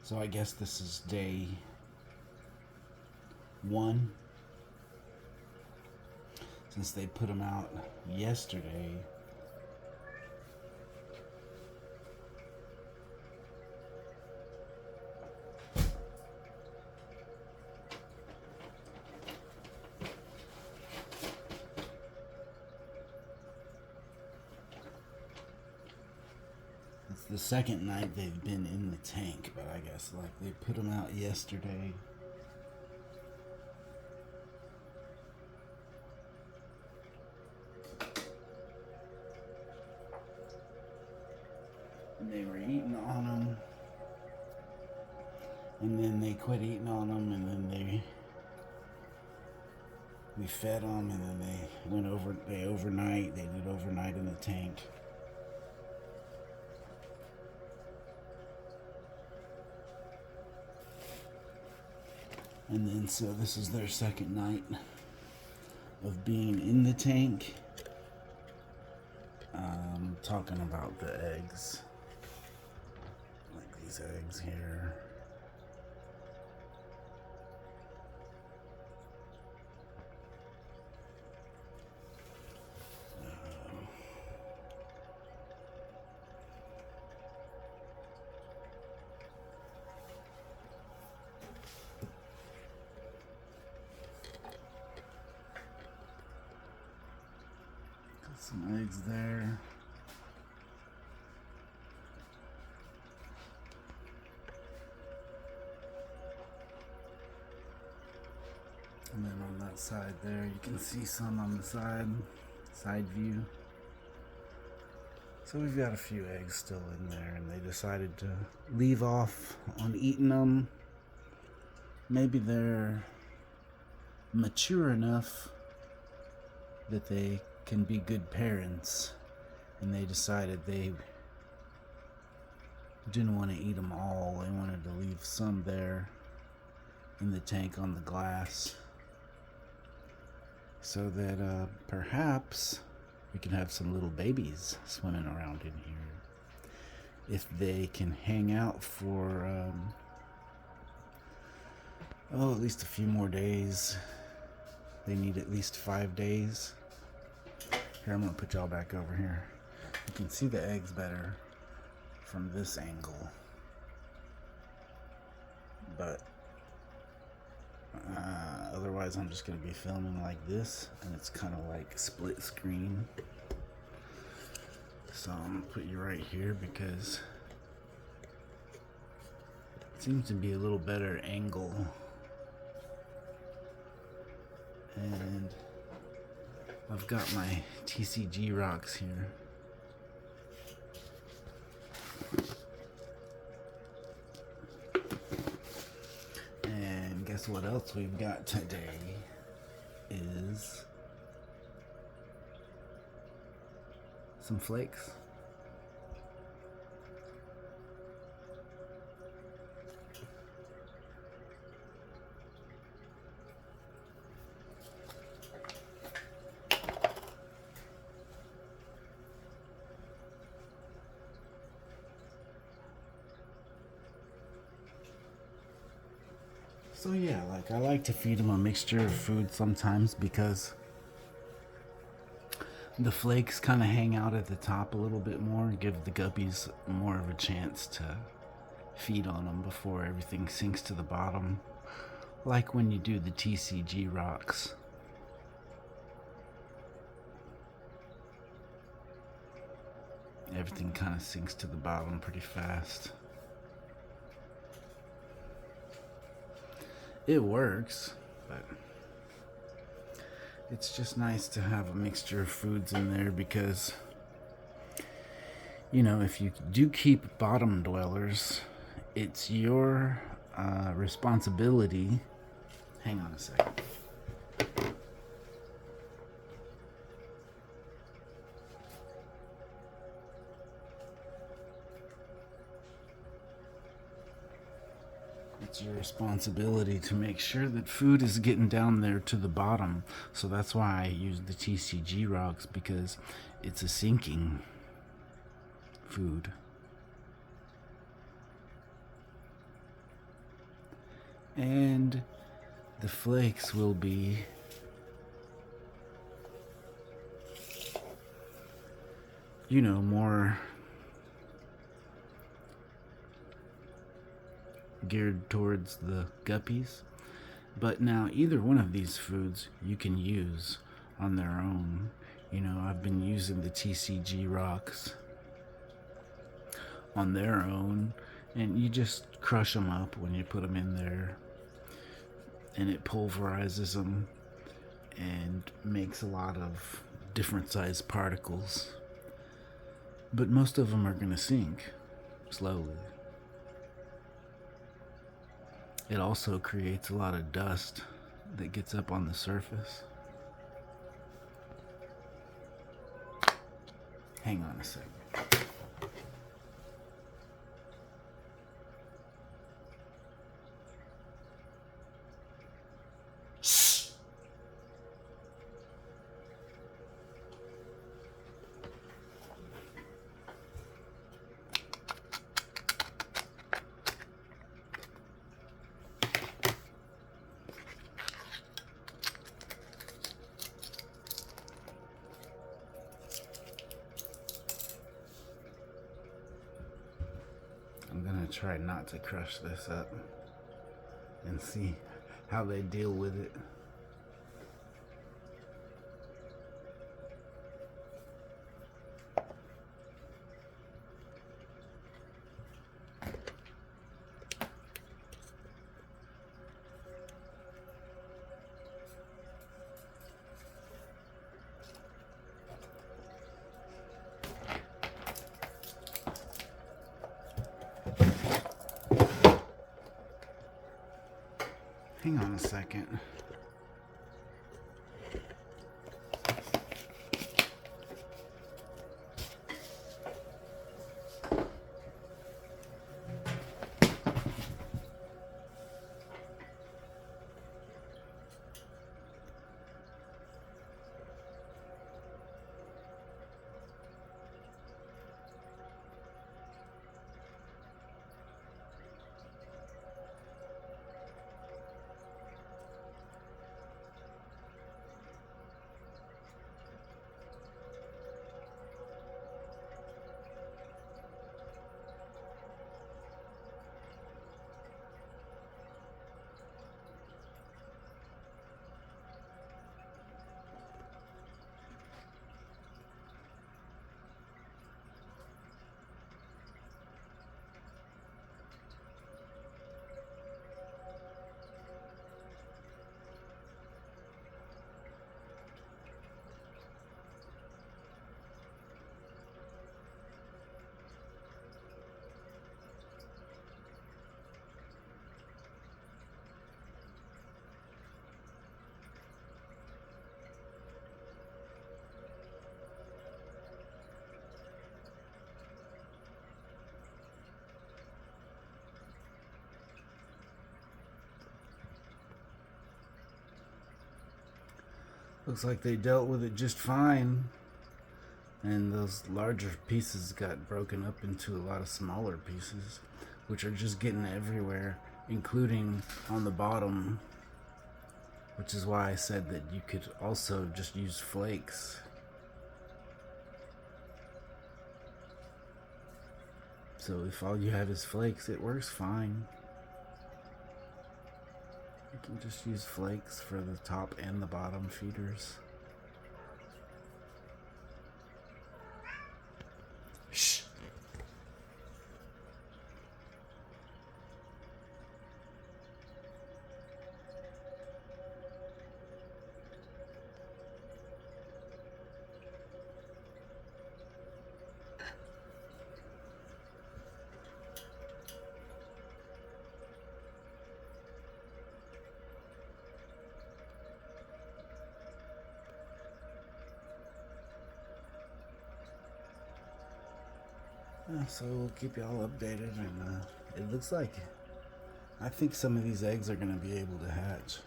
So I guess this is day 1 since they put them out yesterday. It's the second night they've been in the tank, but I guess like they put them out yesterday. They were eating on them, and then they quit eating on them, and then we fed them, and then they did overnight in the tank. And then so this is their second night of being in the tank. Talking about the eggs, like these eggs here. Got some eggs there. And then on that side there, you can see some on the side view. So we've got a few eggs still in there, and they decided to leave off on eating them. Maybe they're mature enough that they can be good parents, and they decided they didn't want to eat them all. They wanted to leave some there in the tank on the glass, so that perhaps we can have some little babies swimming around in here. If they can hang out for, at least a few more days. They need at least 5 days. Here, I'm gonna put y'all back over here. You can see the eggs better from this angle. But otherwise I'm just going to be filming like this, and it's kind of like split screen. So I'm going to put you right here because it seems to be a little better angle. And I've got my TCG rocks here. Guess what else we've got today is some flakes. So yeah, like I like to feed them a mixture of food sometimes because the flakes kind of hang out at the top a little bit more, give the guppies more of a chance to feed on them before everything sinks to the bottom, like when you do the TCG rocks. Everything kind of sinks to the bottom pretty fast. It works, but it's just nice to have a mixture of foods in there because, you know, if you do keep bottom dwellers, it's your responsibility. Hang on a second. It's your responsibility to make sure that food is getting down there to the bottom. So that's why I use the TCG rocks, because it's a sinking food. And the flakes will be more geared towards the guppies. But now either one of these foods you can use on their own. I've been using the TCG rocks on their own, and you just crush them up when you put them in there, and it pulverizes them and makes a lot of different sized particles. But most of them are going to sink slowly. It also creates a lot of dust that gets up on the surface. Hang on a second. I'm gonna try not to crush this up and see how they deal with it. Hang on a second. Looks like they dealt with it just fine. And those larger pieces got broken up into a lot of smaller pieces, which are just getting everywhere, including on the bottom. Which is why I said that you could also just use flakes. So if all you have is flakes, it works fine. You can just use flakes for the top and the bottom feeders. Shh. So we'll keep y'all updated, and it looks like I think some of these eggs are going to be able to hatch.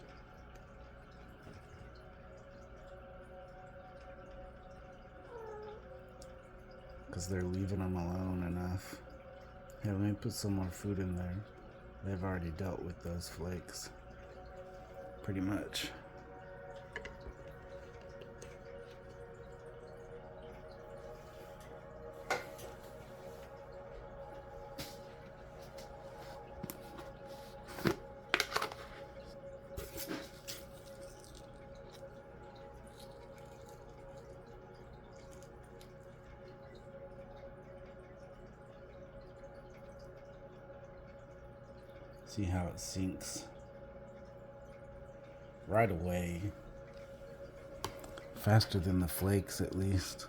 Because they're leaving them alone enough. Here, let me put some more food in there. They've already dealt with those flakes, pretty much. See how it sinks right away, faster than the flakes at least.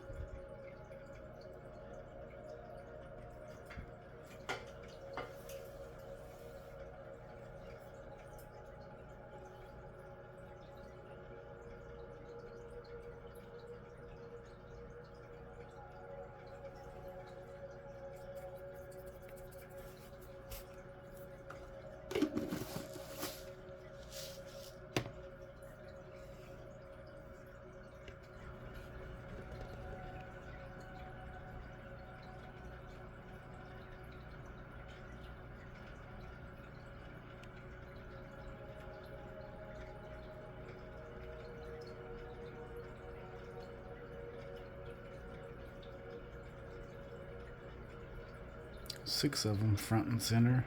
Six of them front and center.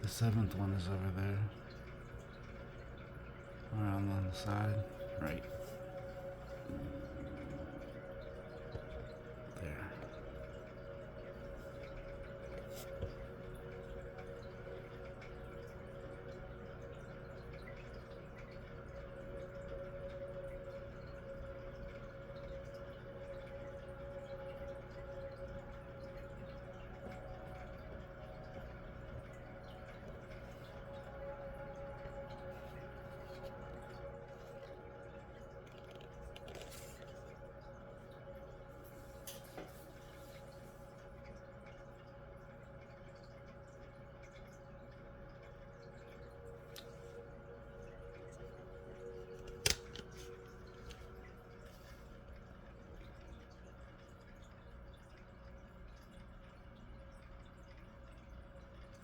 The seventh one is over there. Around on the side. Right. There.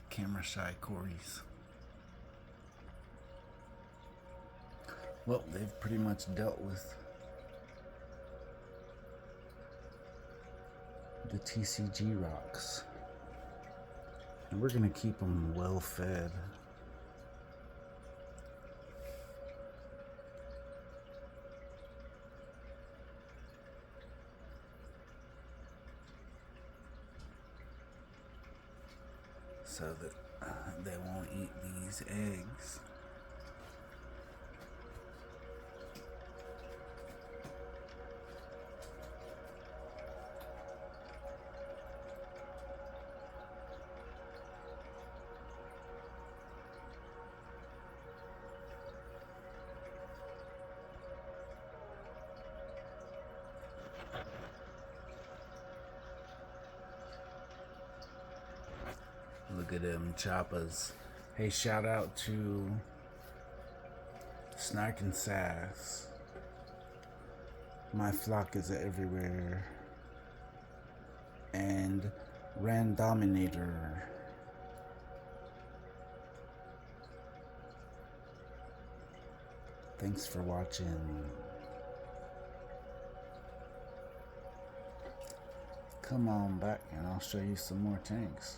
Camera shy Corys. Well, they've pretty much dealt with the TCG rocks, and we're gonna keep them well fed. So that they won't eat these eggs. Look at them choppas. Hey, shout out to Snark and Sass. My flock is everywhere. And Randominator. Thanks for watching. Come on back and I'll show you some more tanks.